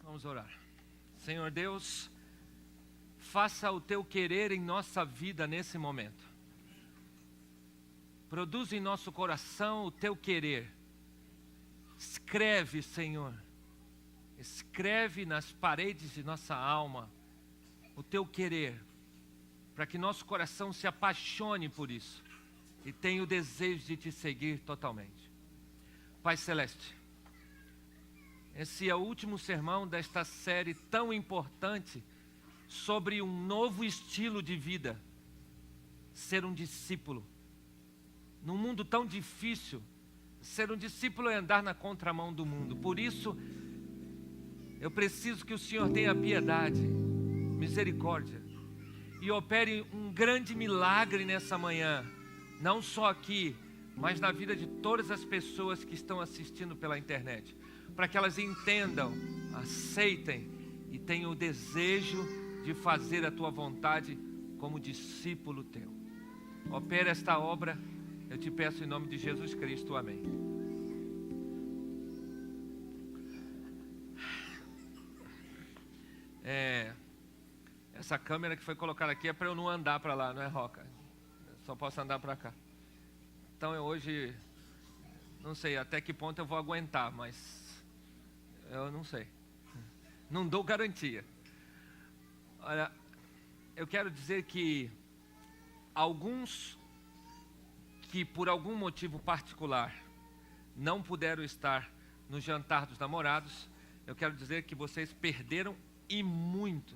Vamos orar. Senhor Deus, faça o teu querer em nossa vida nesse momento. Produz em nosso coração o teu querer. Escreve, Senhor. Escreve nas paredes de nossa alma o teu querer, para que nosso coração se apaixone por isso e tenha o desejo de te seguir totalmente. Pai Celeste, esse é o último sermão desta série tão importante sobre um novo estilo de vida, ser um discípulo. Num mundo tão difícil, ser um discípulo é andar na contramão do mundo. Por isso, eu preciso que o Senhor tenha piedade, misericórdia, e opere um grande milagre nessa manhã, não só aqui, mas na vida de todas as pessoas que estão assistindo pela internet, para que elas entendam, aceitem e tenham o desejo de fazer a tua vontade como discípulo teu. Opera esta obra, eu te peço em nome de Jesus Cristo, amém. Essa câmera que foi colocada aqui é para eu não andar para lá, não é, Roca? Eu só posso andar para cá. Então eu hoje, não sei até que ponto eu vou aguentar, mas eu não sei. Não dou garantia. Olha, eu quero dizer que alguns que por algum motivo particular não puderam estar no jantar dos namorados, eu quero dizer que vocês perderam e muito.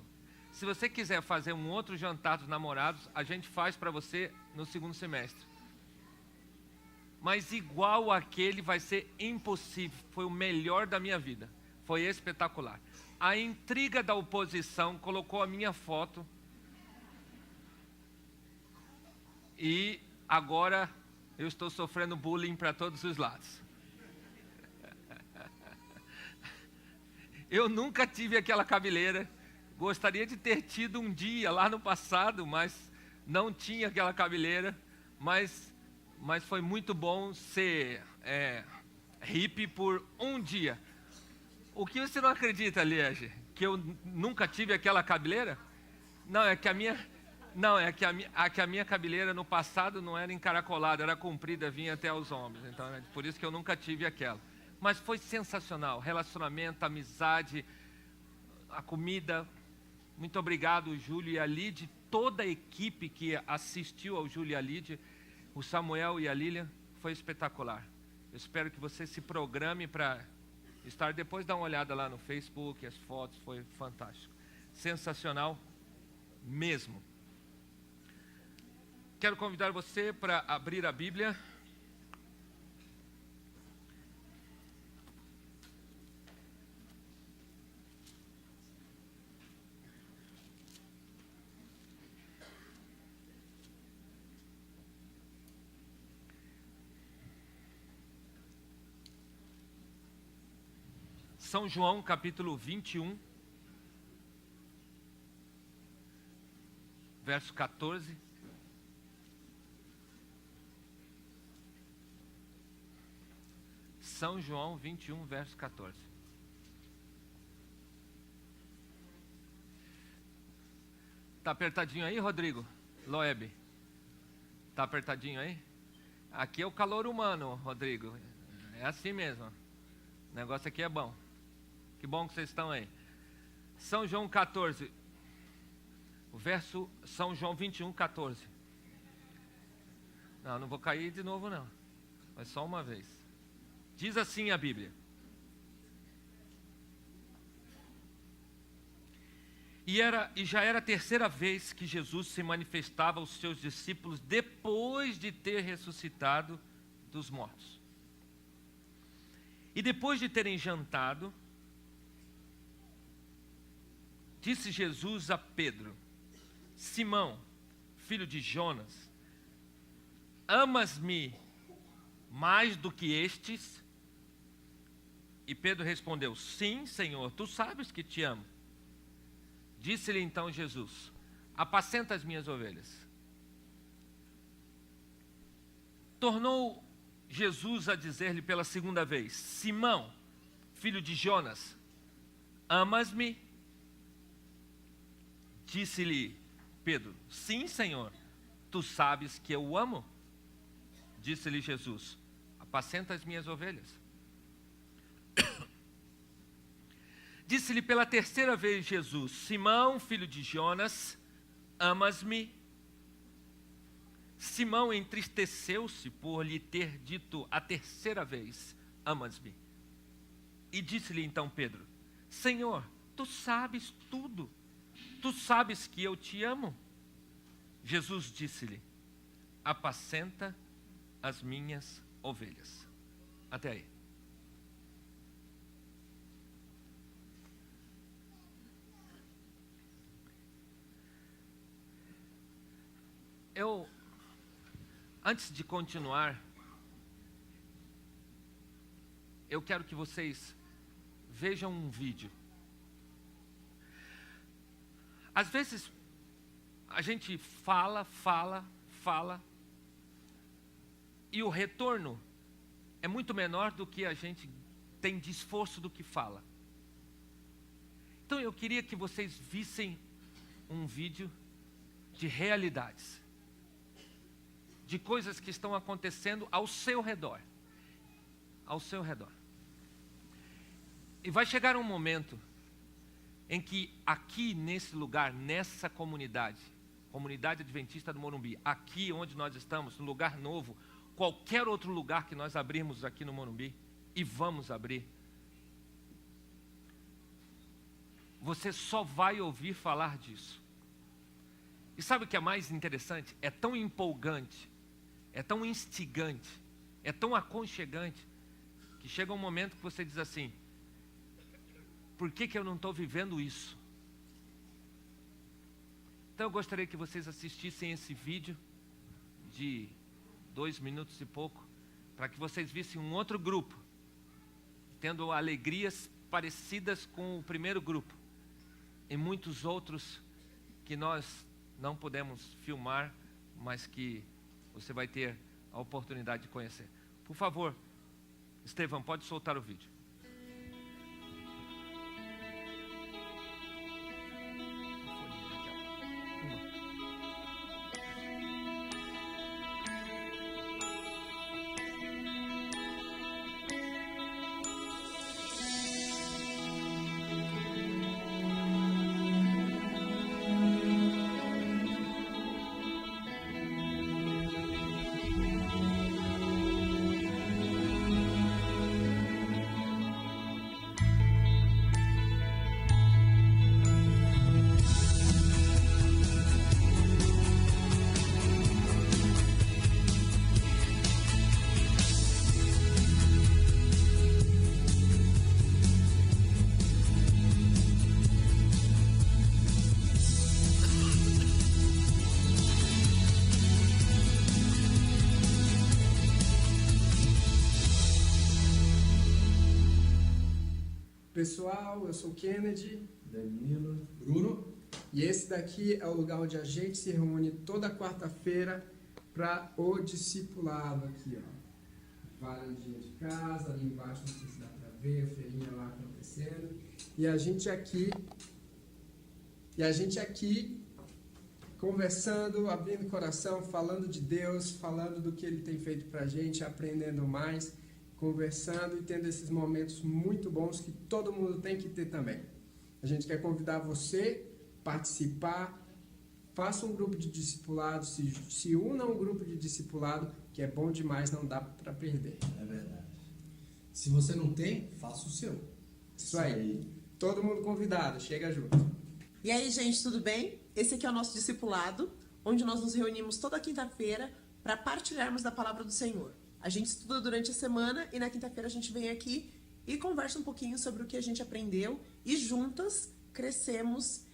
Se você quiser fazer um outro jantar dos namorados, a gente faz para você no segundo semestre. Mas igual aquele vai ser impossível. Foi o melhor da minha vida. Foi espetacular. A intriga da oposição colocou a minha foto. E agora eu estou sofrendo bullying para todos os lados. Eu nunca tive aquela cabeleira. Gostaria de ter tido um dia lá no passado, mas não tinha aquela cabeleira. Mas foi muito bom ser hippie por um dia. O que você não acredita, Liege? Que eu nunca tive aquela cabeleira? Não, é que a minha cabeleira no passado não era encaracolada, era comprida, vinha até os ombros. Então é por isso que eu nunca tive aquela. Mas foi sensacional. Relacionamento, amizade, a comida. Muito obrigado, Júlio e a Lid, toda a equipe que assistiu ao Júlio e a Lid, o Samuel e a Lilian, foi espetacular. Eu espero que você se programe para estar, depois dá uma olhada lá no Facebook, as fotos, foi fantástico. Sensacional mesmo. Quero convidar você para abrir a Bíblia. São João, capítulo 21, verso 14. São João 21, verso 14. Tá apertadinho aí, Rodrigo? Loeb? Tá apertadinho aí? Aqui é o calor humano, Rodrigo. É assim mesmo. O negócio aqui é bom. Que bom que vocês estão aí. São João 14. O verso São João 21, 14. Não vou cair de novo não. Mas só uma vez. Diz assim a Bíblia. E já era a terceira vez que Jesus se manifestava aos seus discípulos depois de ter ressuscitado dos mortos. E depois de terem jantado, disse Jesus a Pedro: Simão, filho de Jonas, amas-me mais do que estes? E Pedro respondeu: sim, Senhor, tu sabes que te amo. Disse-lhe então Jesus: apacenta as minhas ovelhas. Tornou Jesus a dizer-lhe pela segunda vez: Simão, filho de Jonas, amas-me? Disse-lhe Pedro: sim, Senhor, tu sabes que eu o amo. Disse-lhe Jesus: apacenta as minhas ovelhas. Disse-lhe pela terceira vez Jesus: Simão, filho de Jonas, amas-me? Simão entristeceu-se por lhe ter dito a terceira vez: amas-me? E disse-lhe então Pedro: Senhor, tu sabes tudo, tu sabes que eu te amo. Jesus disse-lhe: apacenta as minhas ovelhas. Até aí. Antes de continuar, eu quero que vocês vejam um vídeo. Às vezes, a gente fala, e o retorno é muito menor do que a gente tem de esforço do que fala. Então eu queria que vocês vissem um vídeo de realidades, de coisas que estão acontecendo ao seu redor. Ao seu redor. E vai chegar um momento em que aqui nesse lugar, nessa comunidade adventista do Morumbi, aqui onde nós estamos, no lugar novo, qualquer outro lugar que nós abrirmos aqui no Morumbi, e vamos abrir, você só vai ouvir falar disso. E sabe o que é mais interessante? É tão empolgante, é tão instigante, é tão aconchegante, que chega um momento que você diz assim: por que eu não estou vivendo isso? Então eu gostaria que vocês assistissem esse vídeo de 2 minutos e pouco, para que vocês vissem um outro grupo, tendo alegrias parecidas com o primeiro grupo, e muitos outros que nós não podemos filmar, mas que você vai ter a oportunidade de conhecer. Por favor, Estevão, pode soltar o vídeo. Pessoal, eu sou o Kennedy, Danilo, Bruno, e esse daqui é o lugar onde a gente se reúne toda quarta-feira para o discipulado aqui, ó. Varandinha de casa, ali embaixo, não sei se dá para ver, a feirinha lá acontecendo. E a gente aqui conversando, abrindo o coração, falando de Deus, falando do que Ele tem feito para a gente, aprendendo mais, conversando e tendo esses momentos muito bons que todo mundo tem que ter também. A gente quer convidar você a participar, faça um grupo de discipulado, se una a um grupo de discipulado, que é bom demais, não dá para perder. É verdade. Se você não tem, faça o seu. Isso aí. Todo mundo convidado, chega junto. E aí, gente, tudo bem? Esse aqui é o nosso discipulado, onde nós nos reunimos toda quinta-feira para partilharmos da palavra do Senhor. A gente estuda durante a semana e na quinta-feira a gente vem aqui e conversa um pouquinho sobre o que a gente aprendeu e juntas crescemos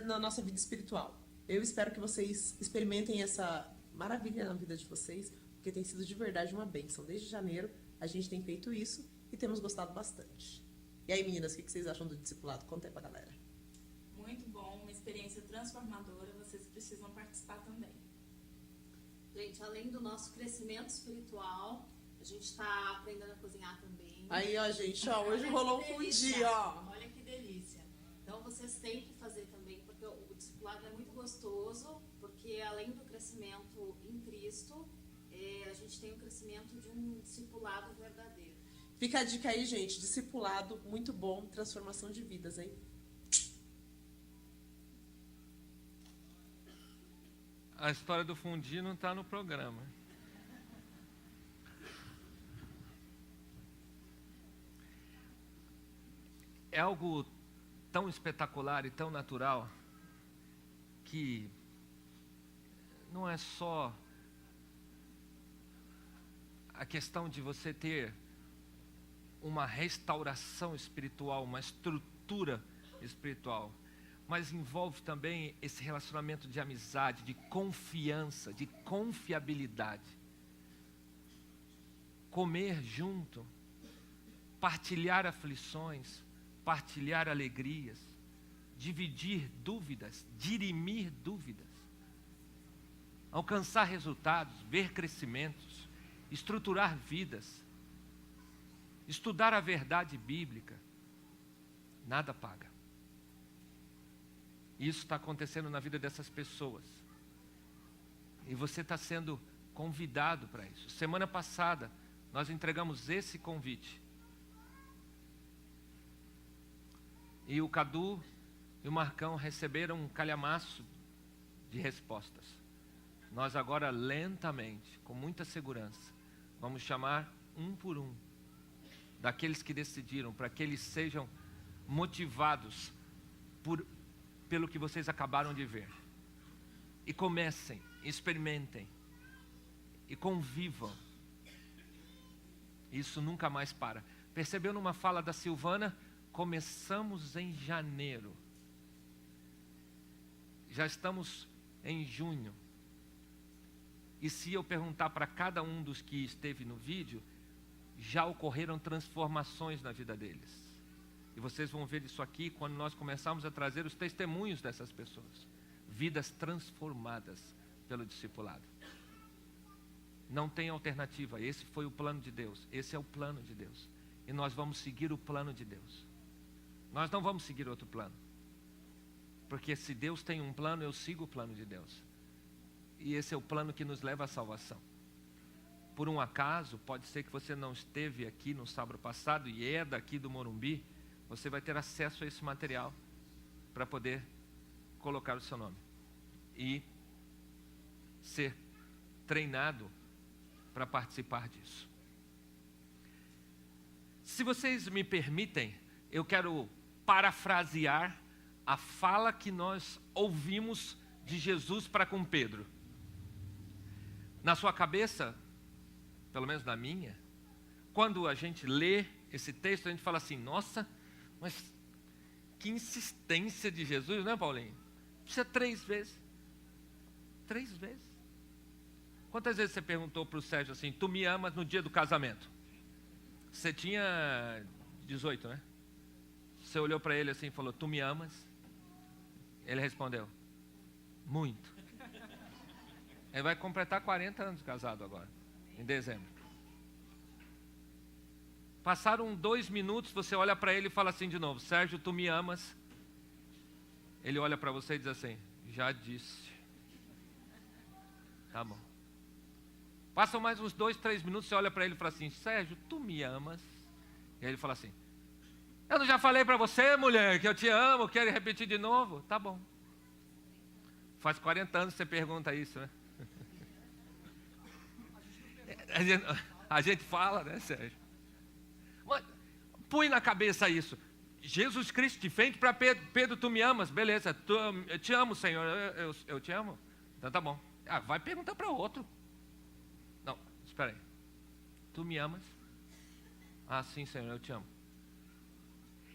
na nossa vida espiritual. Eu espero que vocês experimentem essa maravilha na vida de vocês, porque tem sido de verdade uma bênção. Desde janeiro a gente tem feito isso e temos gostado bastante. E aí, meninas, o que vocês acham do discipulado? Conta aí pra galera. Muito bom, uma experiência transformadora, vocês precisam participar também. Gente, além do nosso crescimento espiritual, a gente está aprendendo a cozinhar também. Aí, ó, gente, ó, hoje rolou um fundi, ó. Olha que delícia. têm que fazer também, porque o discipulado é muito gostoso, porque além do crescimento em Cristo, a gente tem o crescimento de um discipulado verdadeiro. Fica a dica aí, gente. Discipulado, muito bom. Transformação de vidas, hein? A história do fundi não está no programa. É algo tão espetacular e tão natural que não é só a questão de você ter uma restauração espiritual, uma estrutura espiritual, mas envolve também esse relacionamento de amizade, de confiança, de confiabilidade. Comer junto, partilhar aflições, partilhar alegrias, dividir dúvidas, dirimir dúvidas, alcançar resultados, ver crescimentos, estruturar vidas, estudar a verdade bíblica, nada paga. Isso está acontecendo na vida dessas pessoas. E você está sendo convidado para isso. Semana passada, nós entregamos esse convite. E o Cadu e o Marcão receberam um calhamaço de respostas. Nós agora, lentamente, com muita segurança, vamos chamar um por um daqueles que decidiram, para que eles sejam motivados pelo que vocês acabaram de ver. E comecem, experimentem e convivam. Isso nunca mais para. Percebeu numa fala da Silvana? Começamos em janeiro. Já estamos em junho. E se eu perguntar para cada um dos que esteve no vídeo, já ocorreram transformações na vida deles. E vocês vão ver isso aqui quando nós começarmos a trazer os testemunhos dessas pessoas. Vidas transformadas pelo discipulado. Não tem alternativa. Esse foi o plano de Deus. Esse é o plano de Deus. E nós vamos seguir o plano de Deus. Nós não vamos seguir outro plano. Porque se Deus tem um plano, eu sigo o plano de Deus. E esse é o plano que nos leva à salvação. Por um acaso, pode ser que você não esteve aqui no sábado passado e é daqui do Morumbi, você vai ter acesso a esse material para poder colocar o seu nome e ser treinado para participar disso. Se vocês me permitem, eu quero parafrasear a fala que nós ouvimos de Jesus para com Pedro. Na sua cabeça, pelo menos na minha, quando a gente lê esse texto, a gente fala assim, nossa, mas que insistência de Jesus, não é, Paulinho? Precisa 3 vezes. 3 vezes. Quantas vezes você perguntou para o Sérgio assim, tu me amas no dia do casamento? Você tinha 18, né? Você olhou para ele assim e falou, tu me amas? Ele respondeu, muito. Ele vai completar 40 anos de casado agora, em dezembro. Passaram 2 minutos, você olha para ele e fala assim de novo, Sérgio, tu me amas? Ele olha para você e diz assim, já disse. Tá bom. Passam mais uns 2, 3 minutos, você olha para ele e fala assim, Sérgio, tu me amas? E aí ele fala assim, eu não já falei para você, mulher, que eu te amo, quero repetir de novo? Tá bom. Faz 40 anos que você pergunta isso, né? A gente fala, né, Sérgio? Mas, põe na cabeça isso. Jesus Cristo te fez para Pedro. Pedro, tu me amas? Beleza, eu te amo, Senhor. Eu te amo? Então tá bom. Vai perguntar para outro. Não, espera aí. Tu me amas? Ah, sim, Senhor, eu te amo.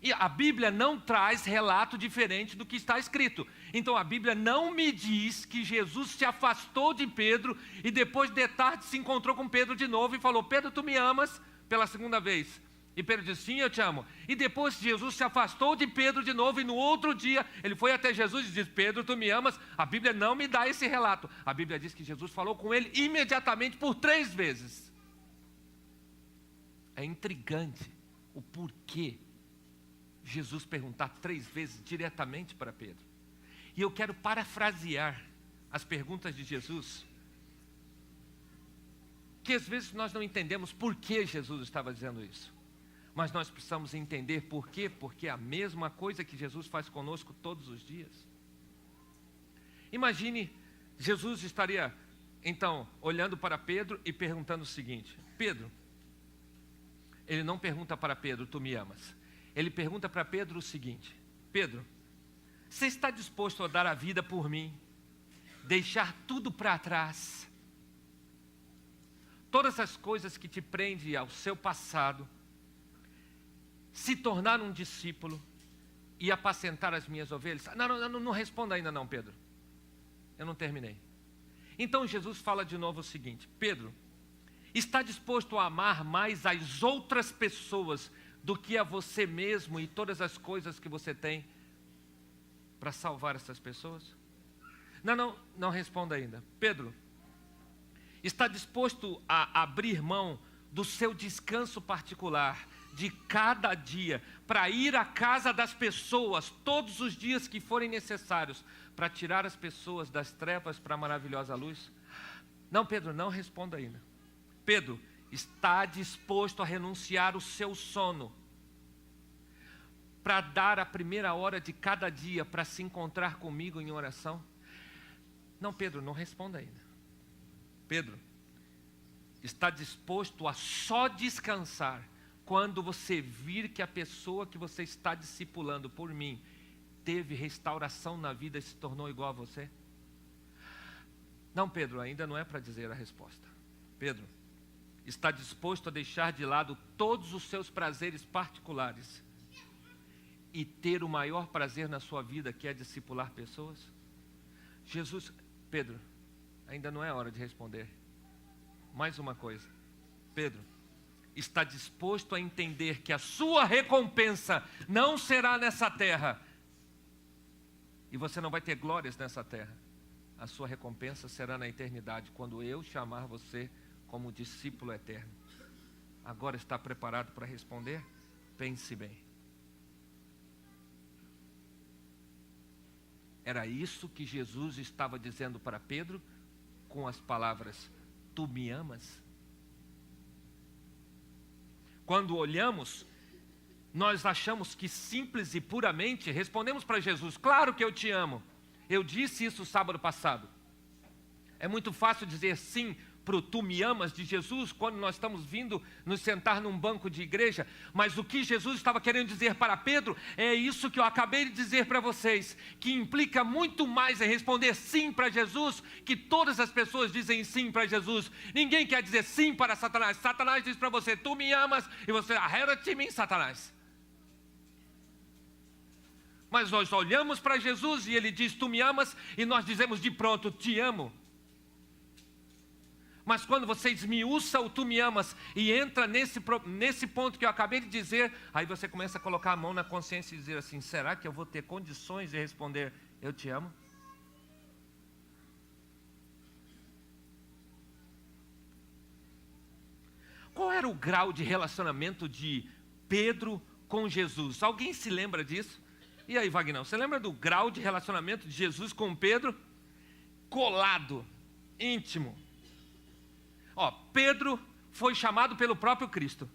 E a Bíblia não traz relato diferente do que está escrito. Então a Bíblia não me diz que Jesus se afastou de Pedro e depois de tarde se encontrou com Pedro de novo e falou, Pedro, tu me amas? Pela segunda vez. E Pedro disse, sim, eu te amo. E depois Jesus se afastou de Pedro de novo e no outro dia ele foi até Jesus e disse, Pedro, tu me amas? A Bíblia não me dá esse relato. A Bíblia diz que Jesus falou com ele imediatamente por 3 vezes. É intrigante o porquê Jesus perguntar 3 vezes diretamente para Pedro. E eu quero parafrasear as perguntas de Jesus, que às vezes nós não entendemos por que Jesus estava dizendo isso. Mas nós precisamos entender por quê, porque é a mesma coisa que Jesus faz conosco todos os dias. Imagine, Jesus estaria, então, olhando para Pedro e perguntando o seguinte: Pedro, ele não pergunta para Pedro, tu me amas. Ele pergunta para Pedro o seguinte: Pedro, você está disposto a dar a vida por mim, deixar tudo para trás, todas as coisas que te prendem ao seu passado, se tornar um discípulo e apacentar as minhas ovelhas? Não responda ainda não, Pedro. Eu não terminei. Então Jesus fala de novo o seguinte: Pedro, está disposto a amar mais as outras pessoas do que a você mesmo e todas as coisas que você tem para salvar essas pessoas? Não responda ainda. Pedro, está disposto a abrir mão do seu descanso particular de cada dia para ir à casa das pessoas todos os dias que forem necessários para tirar as pessoas das trevas para a maravilhosa luz? Não, Pedro, não responda ainda. Pedro, está disposto a renunciar o seu sono para dar a primeira hora de cada dia para se encontrar comigo em oração? Não, Pedro, não responda ainda. Pedro, está disposto a só descansar quando você vir que a pessoa que você está discipulando por mim teve restauração na vida e se tornou igual a você? Não, Pedro, ainda não é para dizer a resposta. Pedro, está disposto a deixar de lado todos os seus prazeres particulares e ter o maior prazer na sua vida, que é discipular pessoas? Jesus, Pedro, ainda não é hora de responder. Mais uma coisa. Pedro, está disposto a entender que a sua recompensa não será nessa terra, e você não vai ter glórias nessa terra. A sua recompensa será na eternidade, quando eu chamar você como discípulo eterno. Agora está preparado para responder? Pense bem. Era isso que Jesus estava dizendo para Pedro com as palavras: tu me amas? Quando olhamos, nós achamos que simples e puramente respondemos para Jesus: claro que eu te amo. Eu disse isso sábado passado. É muito fácil dizer sim para o tu me amas de Jesus quando nós estamos vindo nos sentar num banco de igreja, mas o que Jesus estava querendo dizer para Pedro é isso que eu acabei de dizer para vocês, que implica muito mais em responder sim para Jesus, que todas as pessoas dizem sim para Jesus. Ninguém quer dizer sim para Satanás. Satanás diz para você: tu me amas, e você: arreda-te de mim, Satanás. Mas nós olhamos para Jesus e ele diz: tu me amas, e nós dizemos de pronto: te amo. Mas quando você esmiuça o tu me amas e entra nesse ponto que eu acabei de dizer, aí você começa a colocar a mão na consciência e dizer assim: será que eu vou ter condições de responder eu te amo? Qual era o grau de relacionamento de Pedro com Jesus? Alguém se lembra disso? E aí, Wagner, você lembra do grau de relacionamento de Jesus com Pedro? Colado, íntimo. Pedro foi chamado pelo próprio Cristo.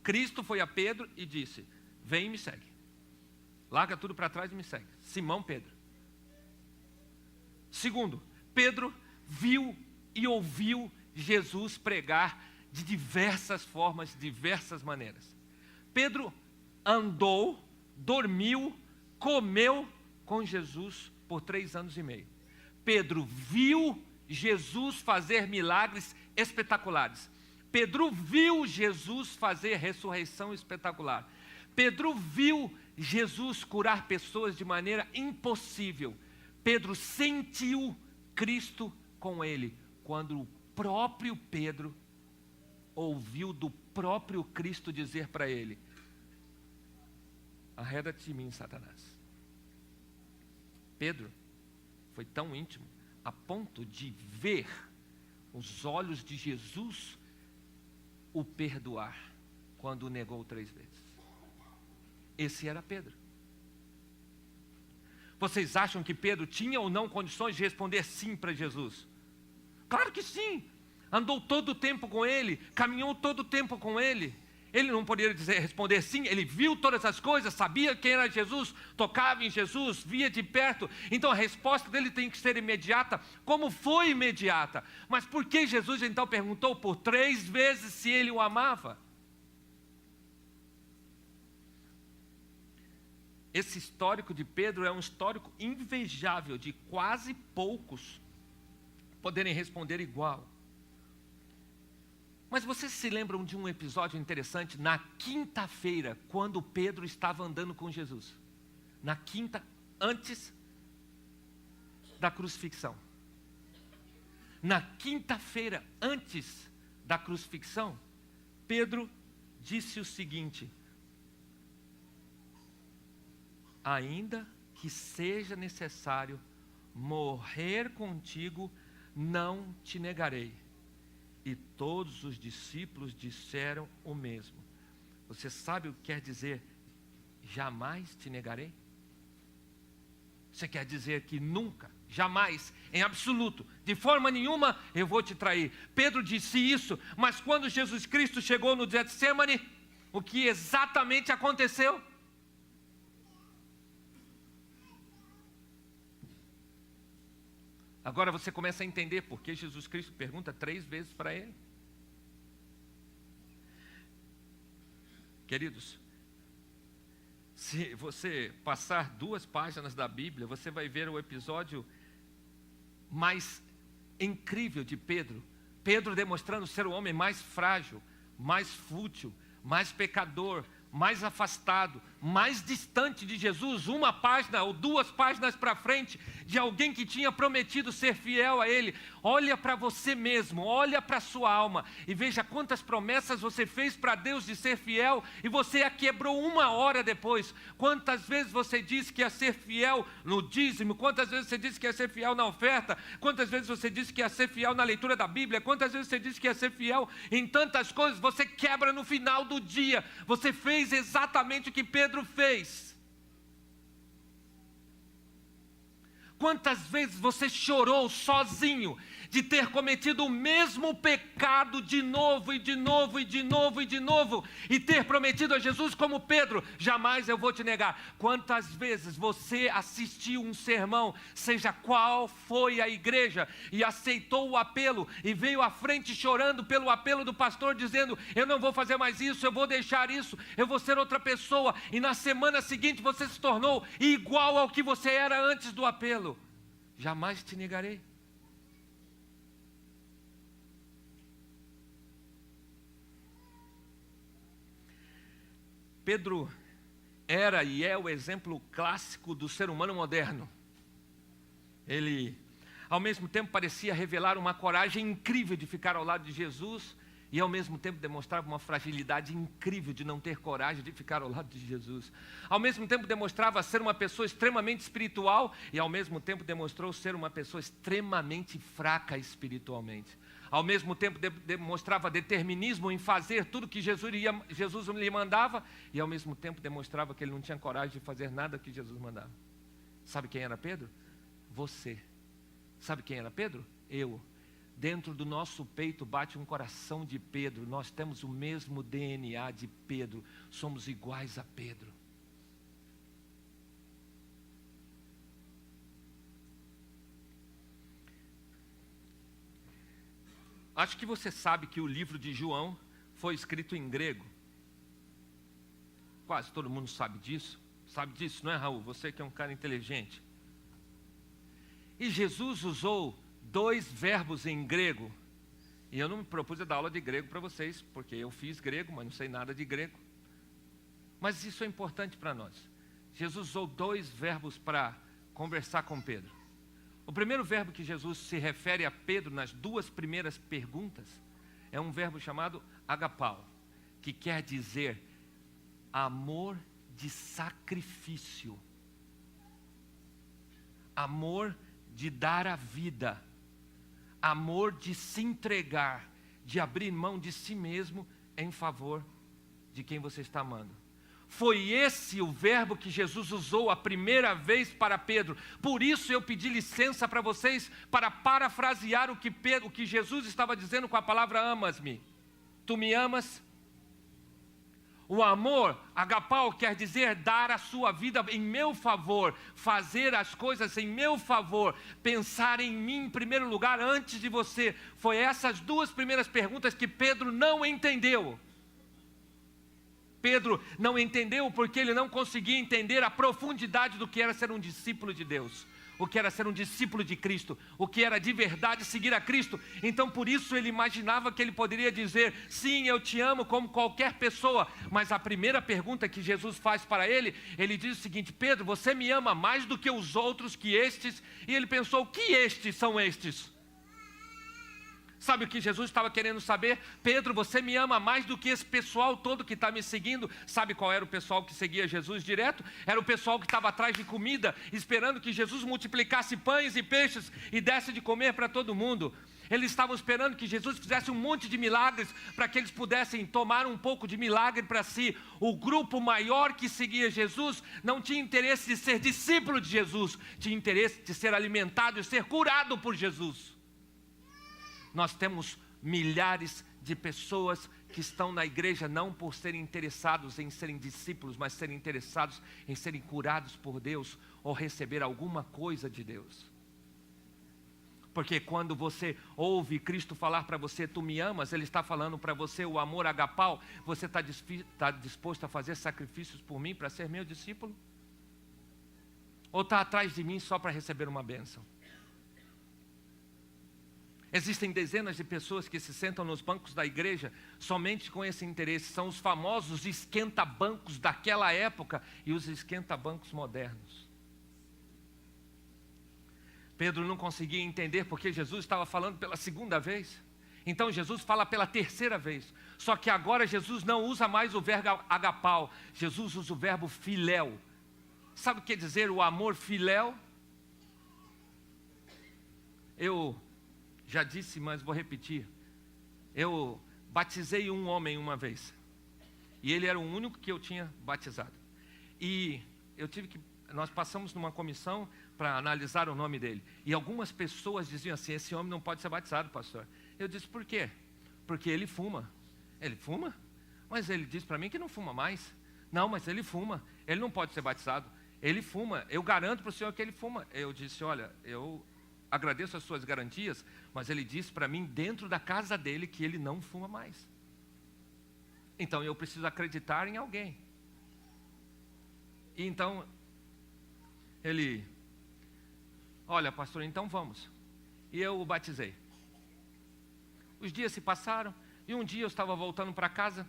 Cristo foi a Pedro e disse: vem e me segue. Larga tudo para trás e me segue. Simão Pedro. Segundo, Pedro viu e ouviu Jesus pregar de diversas formas, de diversas maneiras. Pedro andou, dormiu, comeu com Jesus por 3 anos e meio. Pedro viu Jesus fazer milagres espetaculares. Pedro viu Jesus fazer ressurreição espetacular. Pedro viu Jesus curar pessoas de maneira impossível. Pedro sentiu Cristo com ele, quando o próprio Pedro ouviu do próprio Cristo dizer para ele: arreda-te de mim, Satanás. Pedro foi tão íntimo a ponto de ver os olhos de Jesus o perdoar quando o negou 3 vezes. Esse era Pedro. Vocês acham que Pedro tinha ou não condições de responder sim para Jesus? Claro que sim. Andou todo o tempo com ele, caminhou todo o tempo com ele. Ele não poderia responder sim, ele viu todas as coisas, sabia quem era Jesus, tocava em Jesus, via de perto. Então a resposta dele tem que ser imediata, como foi imediata. Mas por que Jesus então perguntou por 3 vezes se ele o amava? Esse histórico de Pedro é um histórico invejável, de quase poucos poderem responder igual. Mas vocês se lembram de um episódio interessante na quinta-feira, quando Pedro estava andando com Jesus? Na quinta, antes da crucifixão. Na quinta-feira, antes da crucifixão, Pedro disse o seguinte: ainda que seja necessário morrer contigo, não te negarei. E todos os discípulos disseram o mesmo. Você sabe o que quer dizer jamais te negarei? Você quer dizer que nunca, jamais, em absoluto, de forma nenhuma eu vou te trair. Pedro disse isso, mas quando Jesus Cristo chegou no Getsemane, o que exatamente aconteceu? Agora você começa a entender por que Jesus Cristo pergunta 3 vezes para ele. Queridos, se você passar 2 páginas da Bíblia, você vai ver o episódio mais incrível de Pedro. Pedro demonstrando ser o homem mais frágil, mais fútil, mais pecador, mais afastado, mais distante de Jesus, 1 página ou 2 páginas para frente, de alguém que tinha prometido ser fiel a Ele. Olha para você mesmo, olha para a sua alma e veja quantas promessas você fez para Deus de ser fiel e você a quebrou 1 hora depois. Quantas vezes você disse que ia ser fiel no dízimo, quantas vezes você disse que ia ser fiel na oferta, quantas vezes você disse que ia ser fiel na leitura da Bíblia, quantas vezes você disse que ia ser fiel em tantas coisas, você quebra no final do dia. Você fez exatamente o que Pedro fez. Quantas vezes você chorou sozinho de ter cometido o mesmo pecado de novo e de novo e de novo e de novo e ter prometido a Jesus como Pedro, jamais eu vou te negar. Quantas vezes você assistiu um sermão, seja qual foi a igreja, e aceitou o apelo e veio à frente chorando pelo apelo do pastor, dizendo: eu não vou fazer mais isso, eu vou deixar isso, eu vou ser outra pessoa, e na semana seguinte você se tornou igual ao que você era antes do apelo. Jamais te negarei. Pedro era e é o exemplo clássico do ser humano moderno. Ele, ao mesmo tempo, parecia revelar uma coragem incrível de ficar ao lado de Jesus e, ao mesmo tempo, demonstrava uma fragilidade incrível de não ter coragem de ficar ao lado de Jesus. Ao mesmo tempo, demonstrava ser uma pessoa extremamente espiritual e, ao mesmo tempo, demonstrou ser uma pessoa extremamente fraca espiritualmente. Ao mesmo tempo demonstrava determinismo em fazer tudo que Jesus lhe mandava, e ao mesmo tempo demonstrava que ele não tinha coragem de fazer nada que Jesus mandava. Sabe quem era Pedro? Você. Sabe quem era Pedro? Eu. Dentro do nosso peito bate um coração de Pedro, nós temos o mesmo DNA de Pedro, somos iguais a Pedro. Acho que você sabe que o livro de João foi escrito em grego. Quase todo mundo sabe disso. Sabe disso, não é, Raul? Você que é um cara inteligente. E Jesus usou 2 verbos em grego. E eu não me propus a dar aula de grego para vocês, porque eu fiz grego, mas não sei nada de grego. Mas isso é importante para nós. Jesus usou 2 verbos para conversar com Pedro. O primeiro verbo que Jesus se refere a Pedro nas 2 primeiras perguntas é um verbo chamado agapau, que quer dizer amor de sacrifício, amor de dar a vida, amor de se entregar, de abrir mão de si mesmo em favor de quem você está amando. Foi esse o verbo que Jesus usou a primeira vez para Pedro. Por isso eu pedi licença para vocês para parafrasear o que Jesus estava dizendo com a palavra amas-me. Tu me amas? O amor, agapau, quer dizer dar a sua vida em meu favor, fazer as coisas em meu favor, pensar em mim em primeiro lugar antes de você. Foi essas duas primeiras perguntas que Pedro não entendeu. Pedro não entendeu porque ele não conseguia entender a profundidade do que era ser um discípulo de Deus, o que era ser um discípulo de Cristo, o que era de verdade seguir a Cristo. Então por isso ele imaginava que ele poderia dizer, sim, eu te amo como qualquer pessoa. Mas a primeira pergunta que Jesus faz para ele, ele diz o seguinte: Pedro, você me ama mais do que os outros, que estes? E ele pensou, que estes são estes? Sabe o que Jesus estava querendo saber? Pedro, você me ama mais do que esse pessoal todo que está me seguindo. Sabe qual era o pessoal que seguia Jesus direto? Era o pessoal que estava atrás de comida, esperando que Jesus multiplicasse pães e peixes e desse de comer para todo mundo. Eles estavam esperando que Jesus fizesse um monte de milagres para que eles pudessem tomar um pouco de milagre para si. O grupo maior que seguia Jesus não tinha interesse de ser discípulo de Jesus, tinha interesse de ser alimentado e ser curado por Jesus. Nós temos milhares de pessoas que estão na igreja não por serem interessados em serem discípulos, mas serem interessados em serem curados por Deus ou receber alguma coisa de Deus. Porque quando você ouve Cristo falar para você, tu me amas, Ele está falando para você o amor agapau. Você está disposto a fazer sacrifícios por mim para ser meu discípulo? Ou está atrás de mim só para receber uma bênção? Existem dezenas de pessoas que se sentam nos bancos da igreja somente com esse interesse. São os famosos esquenta-bancos daquela época e os esquenta-bancos modernos. Pedro não conseguia entender porque Jesus estava falando pela segunda vez. Então Jesus fala pela terceira vez. Só que agora Jesus não usa mais o verbo agapau. Jesus usa o verbo filéu. Sabe o que quer dizer o amor filéu? Eu já disse, mas vou repetir. Eu batizei um homem uma vez. E ele era o único que eu tinha batizado. E nós passamos numa comissão para analisar o nome dele. E algumas pessoas diziam assim, esse homem não pode ser batizado, pastor. Eu disse, por quê? Porque ele fuma. Ele fuma? Mas ele disse para mim que não fuma mais. Não, mas ele fuma. Ele não pode ser batizado. Ele fuma. Eu garanto para o senhor que ele fuma. Eu disse, olha, eu agradeço as suas garantias, mas ele disse para mim dentro da casa dele que ele não fuma mais. Então eu preciso acreditar em alguém. E então ele, olha pastor, então vamos. E eu o batizei. Os dias se passaram e um dia eu estava voltando para casa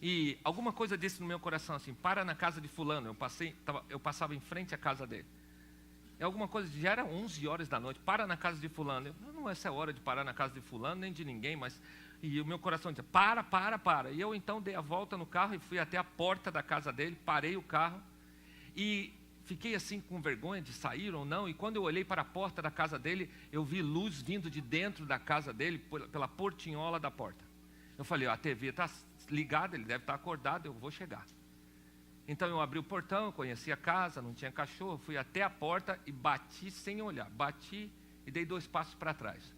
e alguma coisa disse no meu coração assim, para na casa de fulano. Eu passava em frente à casa dele. Alguma coisa, já era 11 horas da noite, para na casa de fulano. Não, essa é hora de parar na casa de fulano, nem de ninguém, mas... E o meu coração dizia, para. E eu então dei a volta no carro e fui até a porta da casa dele, parei o carro e fiquei assim com vergonha de sair ou não. E quando eu olhei para a porta da casa dele, eu vi luz vindo de dentro da casa dele, pela portinhola da porta. Eu falei, a TV está ligada, ele deve estar acordado, eu vou chegar. Então eu abri o portão, conheci a casa, não tinha cachorro, fui até a porta e bati sem olhar. Bati e dei 2 passos para trás.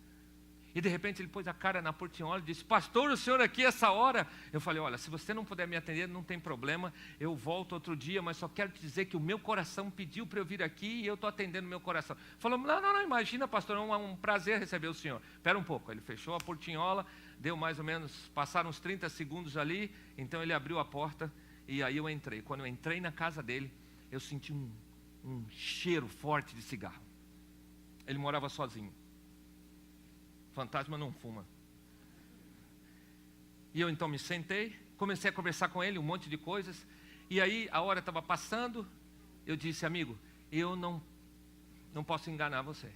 E de repente ele pôs a cara na portinhola e disse, pastor, o senhor aqui essa hora? Eu falei, olha, se você não puder me atender, não tem problema, eu volto outro dia, mas só quero te dizer que o meu coração pediu para eu vir aqui e eu estou atendendo o meu coração. Falou, não, imagina pastor, é um prazer receber o senhor. Espera um pouco, ele fechou a portinhola, deu mais ou menos, passaram uns 30 segundos ali, então ele abriu a porta. E aí eu entrei. Quando eu entrei na casa dele, eu senti um cheiro forte de cigarro. Ele morava sozinho. Fantasma não fuma. E eu então me sentei, comecei a conversar com ele um monte de coisas. E aí a hora estava passando, eu disse, amigo, eu não posso enganar você.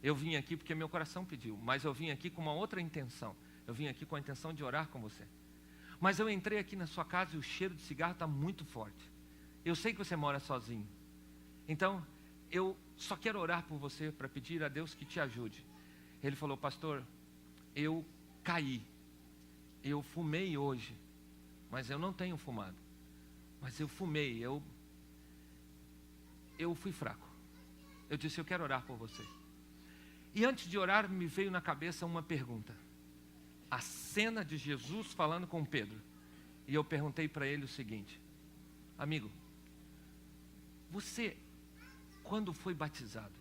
Eu vim aqui porque meu coração pediu, mas eu vim aqui com uma outra intenção. Eu vim aqui com a intenção de orar com você. Mas eu entrei aqui na sua casa e o cheiro de cigarro está muito forte. Eu sei que você mora sozinho. Então, eu só quero orar por você para pedir a Deus que te ajude. Ele falou, pastor, eu caí. Eu fumei hoje, mas eu não tenho fumado. Mas eu fumei, eu fui fraco. Eu disse, eu quero orar por você. E antes de orar, me veio na cabeça uma pergunta. A cena de Jesus falando com Pedro. E eu perguntei para ele o seguinte: amigo, você, quando foi batizado,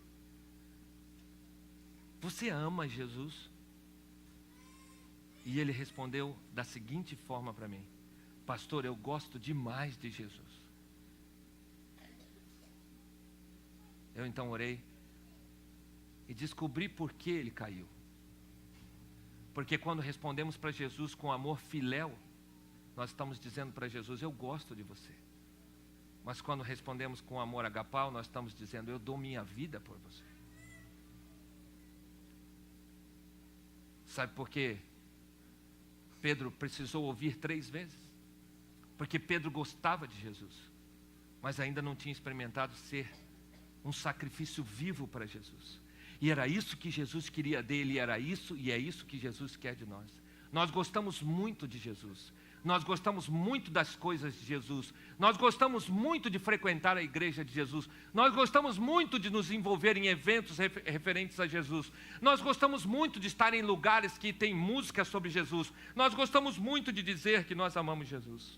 você ama Jesus? E ele respondeu da seguinte forma para mim: pastor, eu gosto demais de Jesus. Eu então orei e descobri por que ele caiu. Porque quando respondemos para Jesus com amor filéu, nós estamos dizendo para Jesus, eu gosto de você. Mas quando respondemos com amor agapau, nós estamos dizendo, eu dou minha vida por você. Sabe por quê? Pedro precisou ouvir 3 vezes? Porque Pedro gostava de Jesus, mas ainda não tinha experimentado ser um sacrifício vivo para Jesus. E era isso que Jesus queria dele, era isso e é isso que Jesus quer de nós. Nós gostamos muito de Jesus. Nós gostamos muito das coisas de Jesus. Nós gostamos muito de frequentar a igreja de Jesus. Nós gostamos muito de nos envolver em eventos referentes a Jesus. Nós gostamos muito de estar em lugares que tem música sobre Jesus. Nós gostamos muito de dizer que nós amamos Jesus.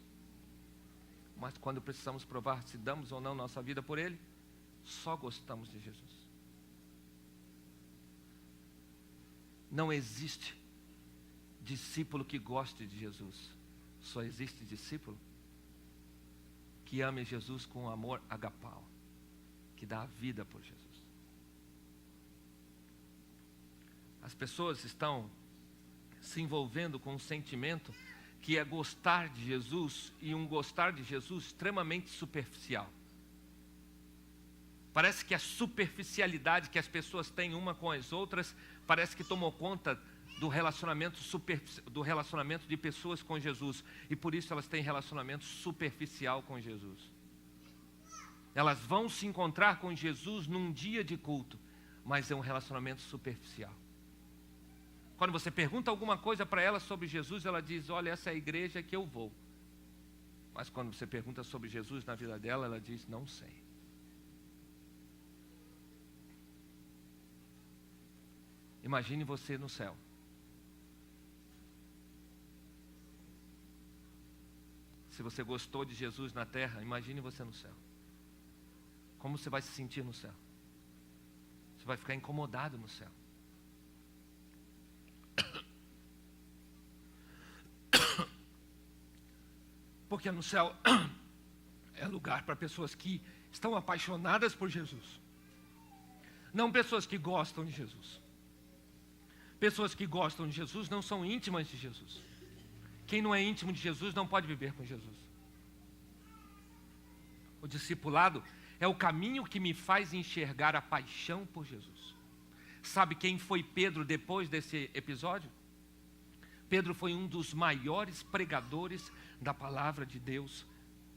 Mas quando precisamos provar se damos ou não nossa vida por Ele, só gostamos de Jesus. Não existe discípulo que goste de Jesus. Só existe discípulo que ame Jesus com amor agapau, que dá a vida por Jesus. As pessoas estão se envolvendo com um sentimento que é gostar de Jesus, e um gostar de Jesus extremamente superficial. Parece que a superficialidade que as pessoas têm uma com as outras parece que tomou conta do relacionamento de pessoas com Jesus, e por isso elas têm relacionamento superficial com Jesus. Elas vão se encontrar com Jesus num dia de culto, mas é um relacionamento superficial. Quando você pergunta alguma coisa para ela sobre Jesus, ela diz, olha, essa é a igreja que eu vou. Mas quando você pergunta sobre Jesus na vida dela, ela diz, não sei. Imagine você no céu. Se você gostou de Jesus na terra, imagine você no céu. Como você vai se sentir no céu? Você vai ficar incomodado no céu. Porque no céu é lugar para pessoas que estão apaixonadas por Jesus. Não pessoas que gostam de Jesus. Pessoas que gostam de Jesus não são íntimas de Jesus. Quem não é íntimo de Jesus não pode viver com Jesus. O discipulado é o caminho que me faz enxergar a paixão por Jesus. Sabe quem foi Pedro depois desse episódio? Pedro foi um dos maiores pregadores da palavra de Deus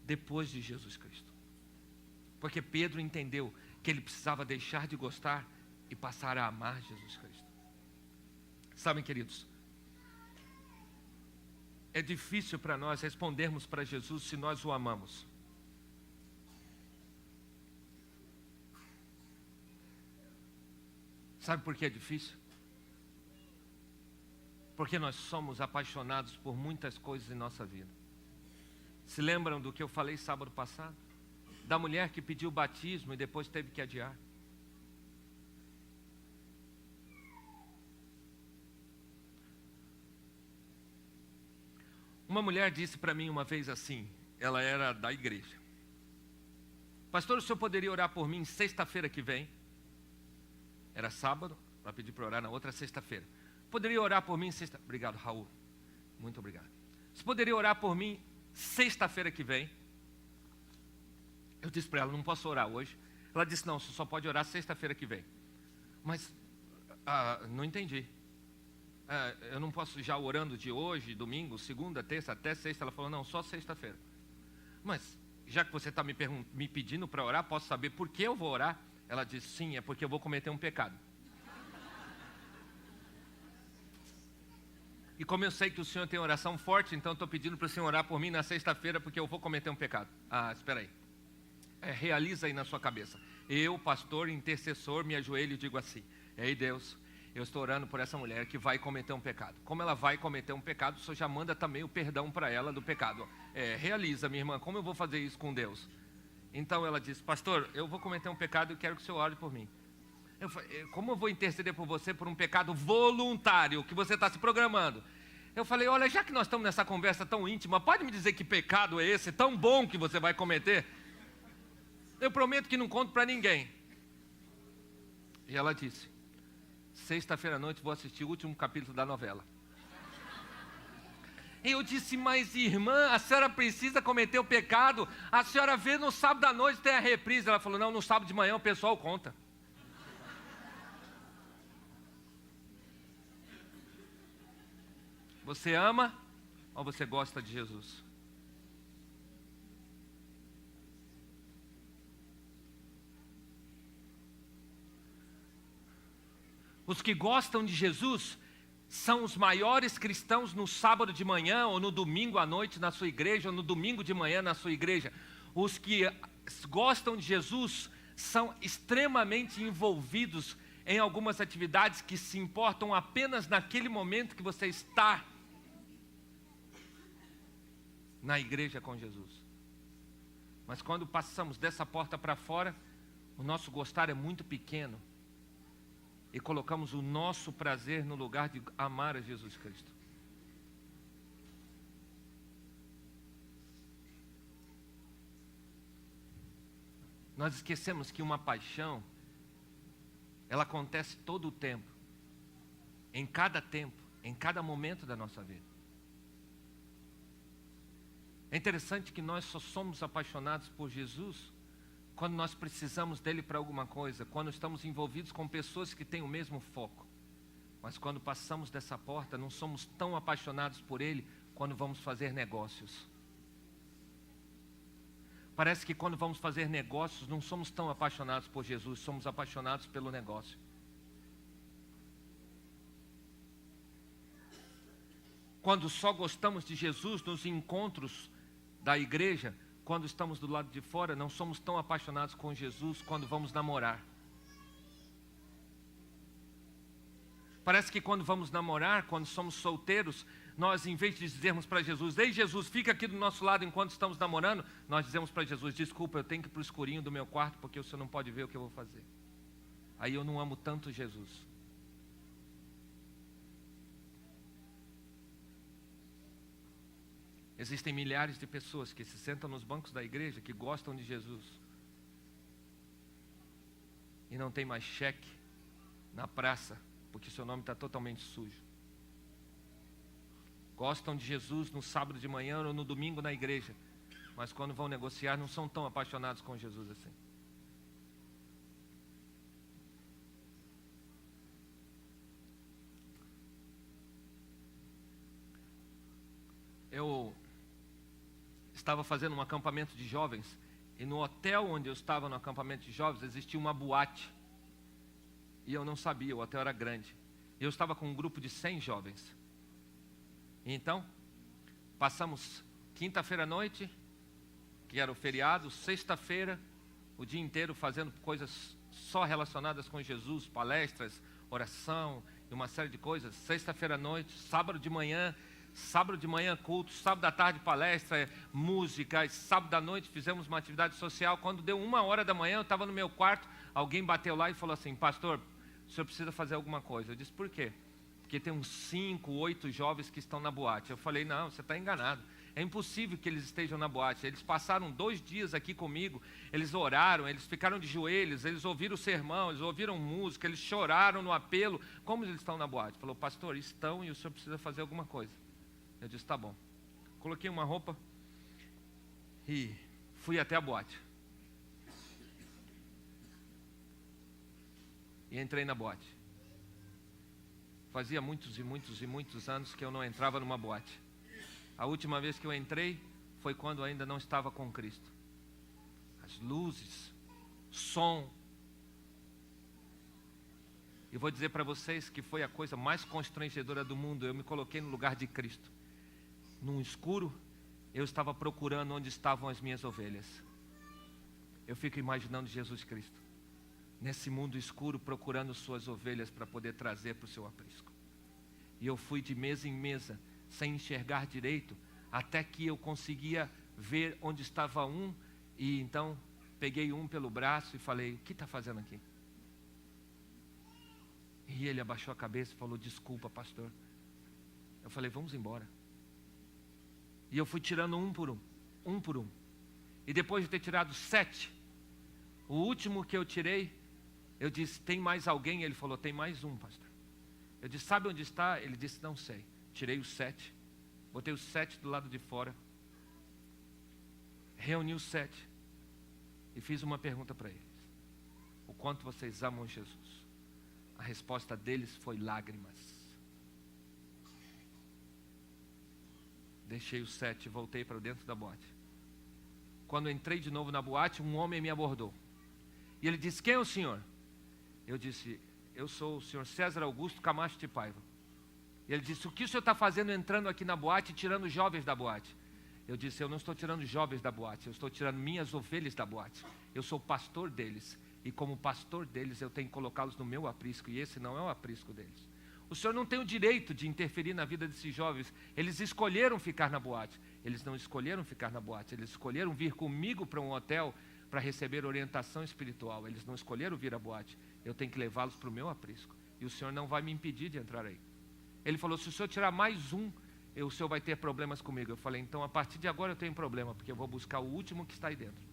depois de Jesus Cristo. Porque Pedro entendeu que ele precisava deixar de gostar e passar a amar Jesus Cristo. Sabem, queridos, é difícil para nós respondermos para Jesus se nós o amamos. Sabe por que é difícil? Porque nós somos apaixonados por muitas coisas em nossa vida. Se lembram do que eu falei sábado passado? Da mulher que pediu batismo e depois teve que adiar. Uma mulher disse para mim uma vez assim, ela era da igreja. Pastor, o senhor poderia orar por mim sexta-feira que vem? Era sábado, ela pediu para orar na outra sexta-feira. Poderia orar por mim sexta... Obrigado, Raul. Muito obrigado. Você poderia orar por mim sexta-feira que vem? Eu disse para ela, não posso orar hoje. Ela disse, não, você só pode orar sexta-feira que vem. Mas, não entendi. Eu não posso já orando de hoje, domingo, segunda, terça, até sexta. Ela falou, não, só sexta-feira. Mas, já que você está me pedindo para orar, posso saber por que eu vou orar? Ela disse, sim, é porque eu vou cometer um pecado. E como eu sei que o senhor tem oração forte, então estou pedindo para o senhor orar por mim na sexta-feira, porque eu vou cometer um pecado. Ah, espera aí. Realiza aí na sua cabeça. Eu, pastor, intercessor, me ajoelho e digo assim: ei Deus, eu estou orando por essa mulher que vai cometer um pecado. Como ela vai cometer um pecado, o senhor já manda também o perdão para ela do pecado. Realiza, minha irmã, como eu vou fazer isso com Deus? Então ela disse: pastor, eu vou cometer um pecado e quero que o senhor ore por mim. Eu falei: como eu vou interceder por você por um pecado voluntário que você está se programando? Eu falei: olha, já que nós estamos nessa conversa tão íntima, pode me dizer que pecado é esse tão bom que você vai cometer? Eu prometo que não conto para ninguém. E ela disse: sexta-feira à noite vou assistir o último capítulo da novela. Eu disse: mas irmã, a senhora precisa cometer o pecado, a senhora vê no sábado à noite tem a reprise. Ela falou: não, no sábado de manhã o pessoal conta. Você ama ou você gosta de Jesus? Os que gostam de Jesus são os maiores cristãos no sábado de manhã ou no domingo à noite na sua igreja ou no domingo de manhã na sua igreja. Os que gostam de Jesus são extremamente envolvidos em algumas atividades que se importam apenas naquele momento que você está na igreja com Jesus. Mas quando passamos dessa porta para fora, o nosso gostar é muito pequeno e colocamos o nosso prazer no lugar de amar a Jesus Cristo. Nós esquecemos que uma paixão, ela acontece todo o tempo, em cada momento da nossa vida. É interessante que nós só somos apaixonados por Jesus quando nós precisamos dele para alguma coisa, quando estamos envolvidos com pessoas que têm o mesmo foco. Mas quando passamos dessa porta, não somos tão apaixonados por ele quando vamos fazer negócios. Parece que quando vamos fazer negócios, não somos tão apaixonados por Jesus, somos apaixonados pelo negócio. Quando só gostamos de Jesus nos encontros da igreja, quando estamos do lado de fora, não somos tão apaixonados com Jesus quando vamos namorar. Parece que quando vamos namorar, quando somos solteiros, nós, em vez de dizermos para Jesus: ei Jesus, fica aqui do nosso lado enquanto estamos namorando, nós dizemos para Jesus: desculpa, eu tenho que ir para o escurinho do meu quarto porque o senhor não pode ver o que eu vou fazer. Aí eu não amo tanto Jesus. Existem milhares de pessoas que se sentam nos bancos da igreja, que gostam de Jesus e não tem mais cheque na praça, porque seu nome está totalmente sujo. Gostam de Jesus no sábado de manhã ou no domingo na igreja, mas quando vão negociar não são tão apaixonados com Jesus assim. Eu estava fazendo um acampamento de jovens e no hotel onde eu estava no acampamento de jovens existia uma boate e eu não sabia, o hotel era grande. Eu estava com um grupo de 100 jovens. Então, passamos quinta-feira à noite, que era o feriado, sexta-feira, o dia inteiro fazendo coisas só relacionadas com Jesus, palestras, oração e uma série de coisas. Sexta-feira à noite, sábado de manhã culto, sábado à tarde palestra, música, sábado à noite fizemos uma atividade social. Quando deu 1h da manhã, eu estava no meu quarto, alguém bateu lá e falou assim: pastor, o senhor precisa fazer alguma coisa. Eu disse: por quê? Porque tem uns 5, 8 jovens que estão na boate. Eu falei: não, você está enganado. É impossível que eles estejam na boate. Eles passaram 2 dias aqui comigo, eles oraram, eles ficaram de joelhos, eles ouviram o sermão, eles ouviram música, eles choraram no apelo. Como eles estão na boate? Falou: pastor, estão e o senhor precisa fazer alguma coisa. Eu disse: tá bom. Coloquei uma roupa e fui até a boate. E entrei na boate. Fazia muitos anos que eu não entrava numa boate. A última vez que eu entrei foi quando eu ainda não estava com Cristo. As luzes, som. E vou dizer para vocês que foi a coisa mais constrangedora do mundo. Eu me coloquei no lugar de Cristo. Num escuro, eu estava procurando onde estavam as minhas ovelhas. Eu fico imaginando Jesus Cristo nesse mundo escuro, procurando suas ovelhas para poder trazer para o seu aprisco. E eu fui de mesa em mesa, sem enxergar direito, até que eu conseguia ver onde estava um. E então peguei um pelo braço e falei: o que está fazendo aqui? E ele abaixou a cabeça e falou: desculpa, pastor. Eu falei: vamos embora. E eu fui tirando um por um. E depois de ter tirado 7, o último que eu tirei, eu disse: tem mais alguém? Ele falou: tem mais um, pastor. Eu disse: sabe onde está? Ele disse: não sei. Tirei os 7, botei os 7 do lado de fora, reuni os 7 e fiz uma pergunta para eles: o quanto vocês amam Jesus? A resposta deles foi lágrimas. Deixei os 7 e voltei para dentro da boate. Quando entrei de novo na boate, um homem me abordou. E ele disse: quem é o senhor? Eu disse: eu sou o senhor César Augusto Camacho de Paiva. E ele disse: o que o senhor está fazendo entrando aqui na boate e tirando os jovens da boate? Eu disse: eu não estou tirando jovens da boate, eu estou tirando minhas ovelhas da boate. Eu sou pastor deles. E como pastor deles, eu tenho que colocá-los no meu aprisco. E esse não é o aprisco deles. O senhor não tem o direito de interferir na vida desses jovens. Eles escolheram ficar na boate. Eles não escolheram ficar na boate. Eles escolheram vir comigo para um hotel para receber orientação espiritual. Eles não escolheram vir à boate. Eu tenho que levá-los para o meu aprisco. E o senhor não vai me impedir de entrar aí. Ele falou: se o senhor tirar mais um, o senhor vai ter problemas comigo. Eu falei: então a partir de agora eu tenho problema, porque eu vou buscar o último que está aí dentro.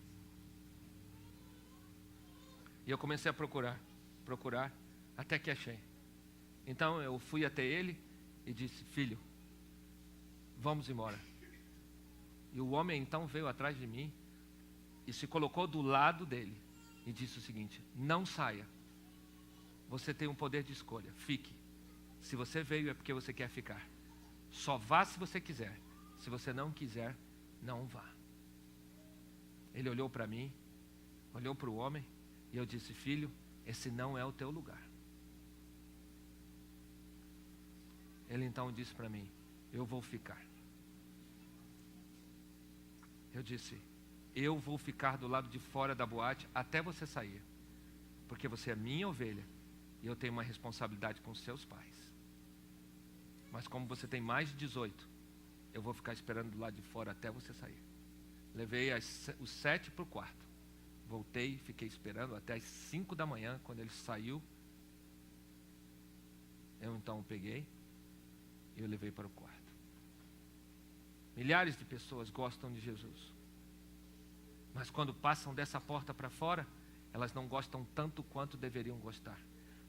E eu comecei a procurar, até que achei. Então eu fui até ele e disse: filho, vamos embora. E o homem então veio atrás de mim e se colocou do lado dele e disse o seguinte: não saia. Você tem um poder de escolha, fique. Se você veio é porque você quer ficar. Só vá se você quiser. Se você não quiser, não vá. Ele olhou para mim, olhou para o homem e eu disse: filho, esse não é o teu lugar. Ele então disse para mim: eu vou ficar. Eu disse: eu vou ficar do lado de fora da boate até você sair, porque você é minha ovelha e eu tenho uma responsabilidade com seus pais. Mas como você tem mais de 18, eu vou ficar esperando do lado de fora até você sair. Levei os 7 para o quarto. Voltei e fiquei esperando até as 5 da manhã, quando ele saiu. Eu então o peguei e eu levei para o quarto. Milhares de pessoas gostam de Jesus. Mas quando passam dessa porta para fora, elas não gostam tanto quanto deveriam gostar.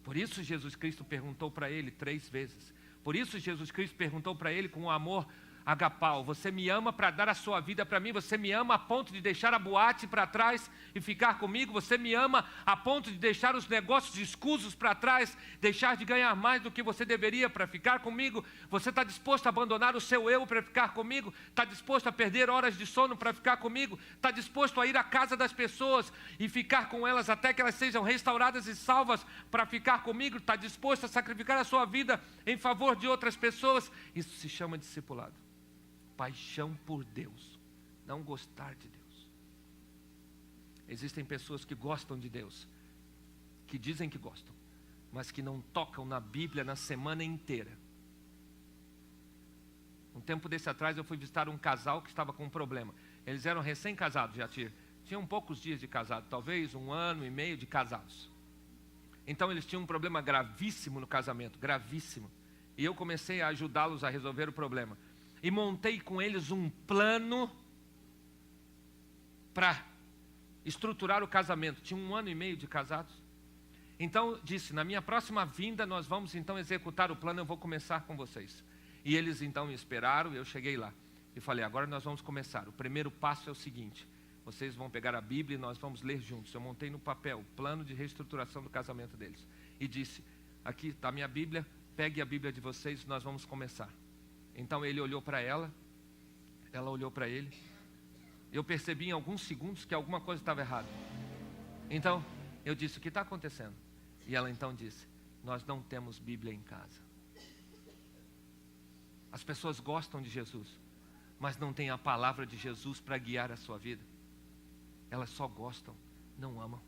Por isso Jesus Cristo perguntou para ele 3 vezes. Por isso Jesus Cristo perguntou para ele com um amor agapau: você me ama para dar a sua vida para mim? Você me ama a ponto de deixar a boate para trás e ficar comigo? Você me ama a ponto de deixar os negócios escusos para trás, deixar de ganhar mais do que você deveria para ficar comigo? Você está disposto a abandonar o seu eu para ficar comigo? Está disposto a perder horas de sono para ficar comigo? Está disposto a ir à casa das pessoas e ficar com elas até que elas sejam restauradas e salvas para ficar comigo? Está disposto a sacrificar a sua vida em favor de outras pessoas? Isso se chama discipulado. Paixão por Deus, não gostar de Deus. Existem pessoas que gostam de Deus, que dizem que gostam, mas que não tocam na Bíblia na semana inteira. Um tempo desse atrás eu fui visitar um casal que estava com um problema. Eles eram recém-casados, já tinham poucos dias de casado, talvez 1 ano e meio de casados. Então eles tinham um problema gravíssimo no casamento, gravíssimo. E eu comecei a ajudá-los a resolver o problema. E montei com eles um plano para estruturar o casamento. Tinha 1 ano e meio de casados. Então disse: na minha próxima vinda nós vamos então executar o plano, eu vou começar com vocês. E eles então me esperaram, eu cheguei lá e falei: agora nós vamos começar. O primeiro passo é o seguinte: vocês vão pegar a Bíblia e nós vamos ler juntos. Eu montei no papel o plano de reestruturação do casamento deles. E disse: aqui está a minha Bíblia, pegue a Bíblia de vocês e nós vamos começar. Então ele olhou para ela olhou para ele. Eu percebi em alguns segundos que alguma coisa estava errada. Então eu disse: o que está acontecendo? E ela então disse: nós não temos Bíblia em casa. As pessoas gostam de Jesus, mas não têm a palavra de Jesus para guiar a sua vida. Elas só gostam, não amam.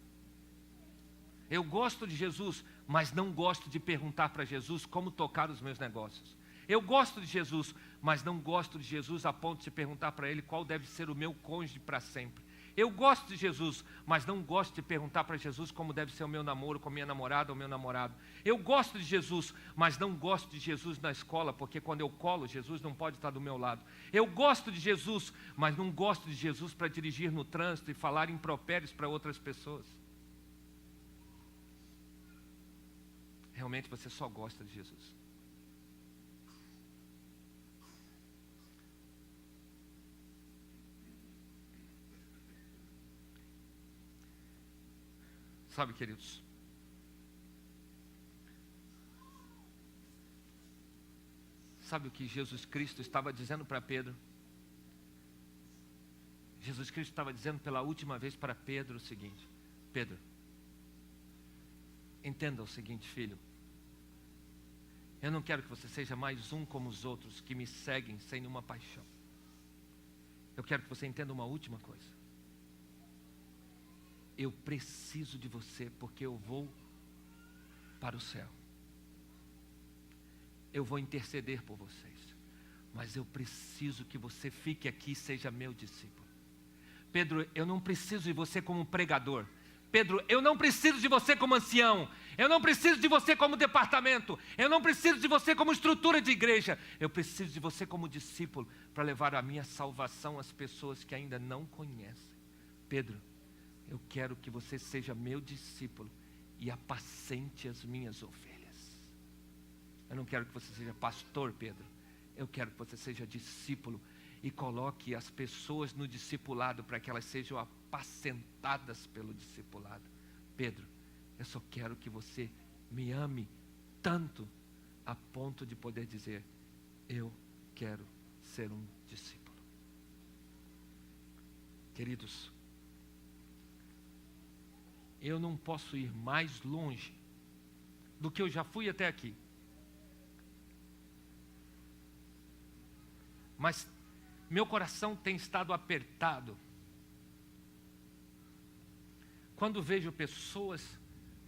Eu gosto de Jesus, mas não gosto de perguntar para Jesus como tocar os meus negócios. Eu gosto de Jesus, mas não gosto de Jesus a ponto de perguntar para Ele qual deve ser o meu cônjuge para sempre. Eu gosto de Jesus, mas não gosto de perguntar para Jesus como deve ser o meu namoro com a minha namorada ou meu namorado. Eu gosto de Jesus, mas não gosto de Jesus na escola, porque quando eu colo, Jesus não pode estar do meu lado. Eu gosto de Jesus, mas não gosto de Jesus para dirigir no trânsito e falar impropérios para outras pessoas. Realmente você só gosta de Jesus. Sabe, queridos, sabe o que Jesus Cristo estava dizendo para Pedro? Jesus Cristo estava dizendo pela última vez para Pedro o seguinte: Pedro, entenda o seguinte, filho. Eu não quero que você seja mais um como os outros que me seguem sem nenhuma paixão. Eu quero que você entenda uma última coisa. Eu preciso de você porque eu vou para o céu. Eu vou interceder por vocês. Mas eu preciso que você fique aqui e seja meu discípulo. Pedro, eu não preciso de você como pregador. Pedro, eu não preciso de você como ancião. Eu não preciso de você como departamento. Eu não preciso de você como estrutura de igreja. Eu preciso de você como discípulo para levar a minha salvação às pessoas que ainda não conhecem. Pedro, eu quero que você seja meu discípulo e apacente as minhas ovelhas. Eu não quero que você seja pastor, Pedro. Eu quero que você seja discípulo e coloque as pessoas no discipulado para que elas sejam apacentadas pelo discipulado. Pedro, eu só quero que você me ame tanto a ponto de poder dizer: eu quero ser um discípulo. Queridos, eu não posso ir mais longe do que eu já fui até aqui. Mas meu coração tem estado apertado quando vejo pessoas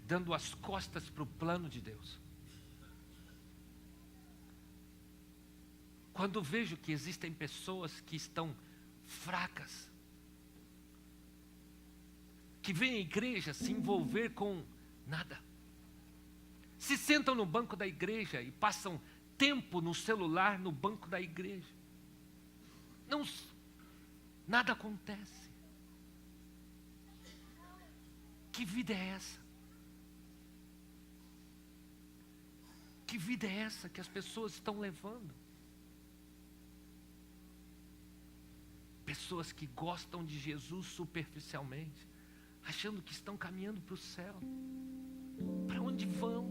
dando as costas para o plano de Deus. Quando vejo que existem pessoas que estão fracas, que vêm à igreja se envolver com nada, se sentam no banco da igreja e passam tempo no celular no banco da igreja. Nada acontece. Que vida é essa? Que vida é essa que as pessoas estão levando? Pessoas que gostam de Jesus superficialmente, achando que estão caminhando para o céu. Para onde vão?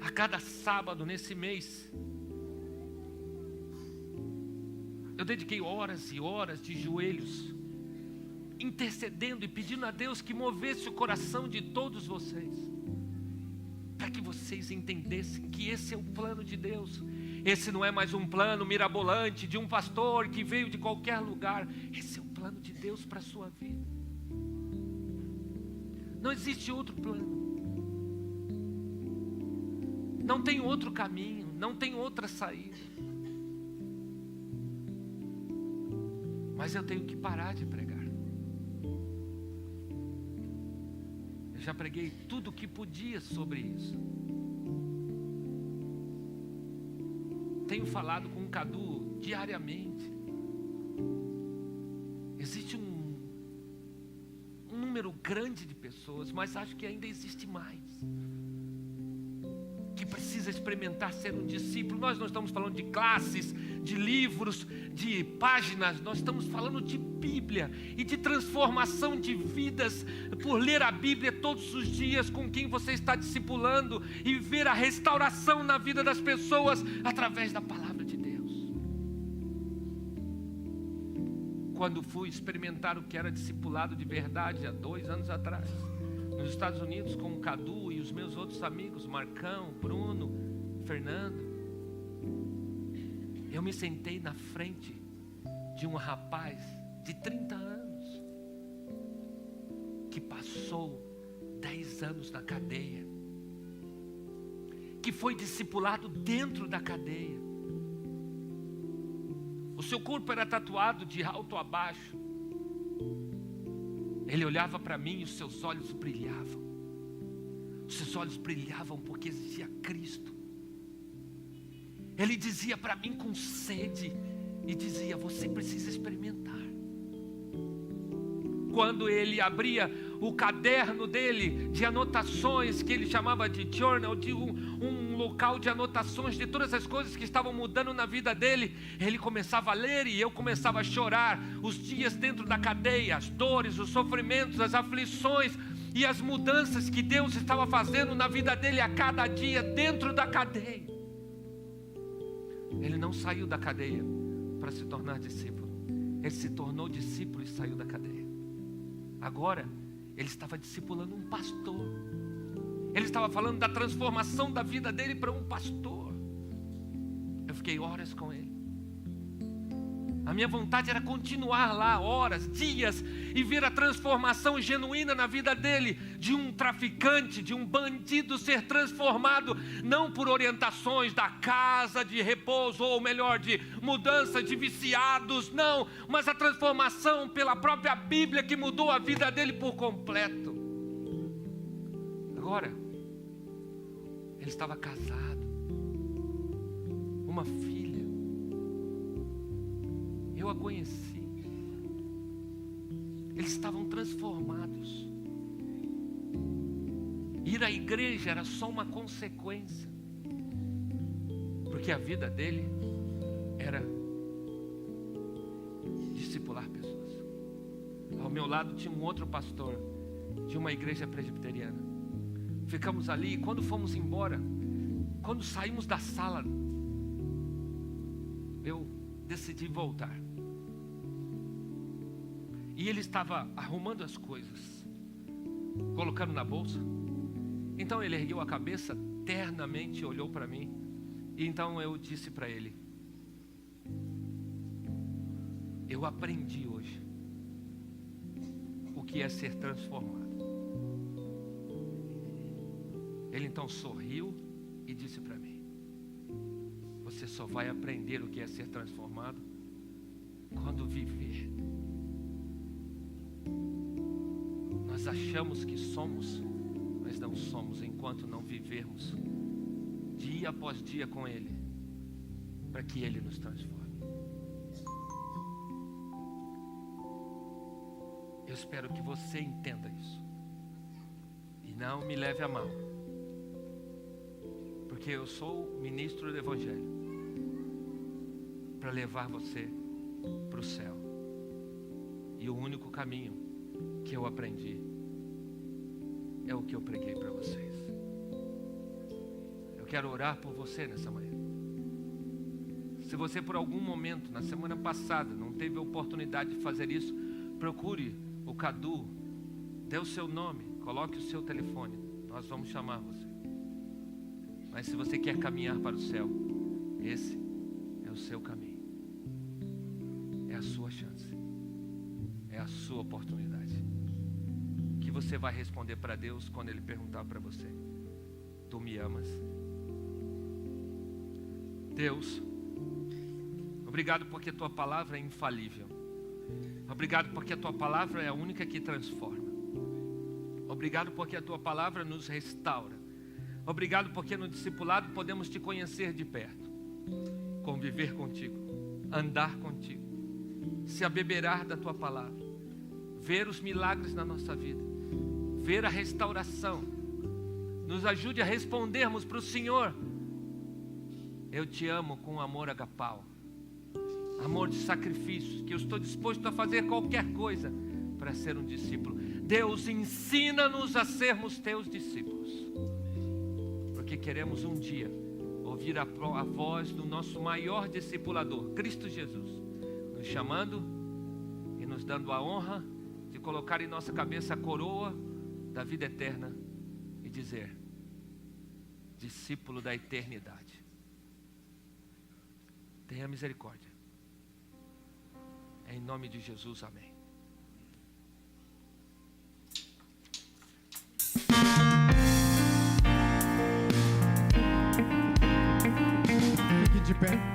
A cada sábado nesse mês, eu dediquei horas e horas de joelhos, intercedendo e pedindo a Deus que movesse o coração de todos vocês, para que vocês entendessem que esse é o plano de Deus. Esse não é mais um plano mirabolante de um pastor que veio de qualquer lugar. Esse é o plano de Deus para a sua vida. Não existe outro plano. Não tem outro caminho, não tem outra saída. Mas eu tenho que parar de pregar. Eu já preguei tudo o que podia sobre isso. Tenho falado com o Cadu diariamente. Existe um número grande de pessoas, mas acho que ainda existe mais, que precisa experimentar ser um discípulo. Nós não estamos falando de classes, de livros, de páginas. Nós estamos falando de Bíblia e de transformação de vidas por ler a Bíblia todos os dias com quem você está discipulando e ver a restauração na vida das pessoas através da palavra de Deus. Quando fui experimentar o que era discipulado de verdade há 2 anos atrás, nos Estados Unidos com o Cadu e os meus outros amigos, Marcão, Bruno, Fernando, eu me sentei na frente de um rapaz de 30 anos que passou 10 anos na cadeia, que foi discipulado dentro da cadeia. O seu corpo era tatuado de alto a baixo. Ele olhava para mim e os seus olhos brilhavam. Os seus olhos brilhavam porque existia Cristo. Ele dizia para mim com sede e dizia: você precisa experimentar. Quando ele abria o caderno dele de anotações, que ele chamava de journal, de um local de anotações de todas as coisas que estavam mudando na vida dele, ele começava a ler e eu começava a chorar. Os dias dentro da cadeia, as dores, os sofrimentos, as aflições e as mudanças que Deus estava fazendo na vida dele a cada dia dentro da cadeia. Ele não saiu da cadeia para se tornar discípulo. Ele se tornou discípulo e saiu da cadeia. Agora, ele estava discipulando um pastor. Ele estava falando da transformação da vida dele para um pastor. Eu fiquei horas com ele. A minha vontade era continuar lá horas, dias, e ver a transformação genuína na vida dele, de um traficante, de um bandido ser transformado, não por orientações da casa de repouso, ou melhor, de mudança de viciados, não, mas a transformação pela própria Bíblia que mudou a vida dele por completo. Agora, ele estava casado, uma filha. Eu a conheci. Eles estavam transformados. Ir à igreja era só uma consequência, porque a vida dele era discipular pessoas. Ao meu lado tinha um outro pastor de uma igreja presbiteriana. Ficamos ali e quando fomos embora, quando saímos da sala, eu decidi voltar. E ele estava arrumando as coisas, colocando na bolsa. Então ele ergueu a cabeça, ternamente olhou para mim. E então eu disse para ele: eu aprendi hoje o que é ser transformado. Ele então sorriu e disse para mim: você só vai aprender o que é ser transformado quando viver. Nós achamos que somos, mas não somos enquanto não vivermos dia após dia com Ele, para que Ele nos transforme. Eu espero que você entenda isso e não me leve a mal, porque eu sou ministro do Evangelho para levar você para o céu. E o único caminho que eu aprendi é o que eu preguei para vocês. Eu quero orar por você nessa manhã. Se você por algum momento na semana passada não teve a oportunidade de fazer isso, procure o Cadu, dê o seu nome, coloque o seu telefone, nós vamos chamar você. Mas se você quer caminhar para o céu, esse é o seu caminho, é a sua chance, é a sua oportunidade. Que você vai responder para Deus quando Ele perguntar para você: tu me amas? Deus, obrigado porque a tua palavra é infalível. Obrigado porque a tua palavra é a única que transforma. Obrigado porque a tua palavra nos restaura. Obrigado porque no discipulado podemos te conhecer de perto, conviver contigo, andar contigo, se abeberar da tua palavra, ver os milagres na nossa vida, ver a restauração. Nos ajude a respondermos para o Senhor: eu te amo com amor agapau, amor de sacrifícios, que eu estou disposto a fazer qualquer coisa para ser um discípulo. Deus, ensina-nos a sermos teus discípulos, porque queremos um dia ouvir a voz do nosso maior discipulador, Cristo Jesus, nos chamando e nos dando a honra de colocar em nossa cabeça a coroa da vida eterna e dizer: discípulo da eternidade. Tenha misericórdia. Em nome de Jesus, amém. Fique de pé.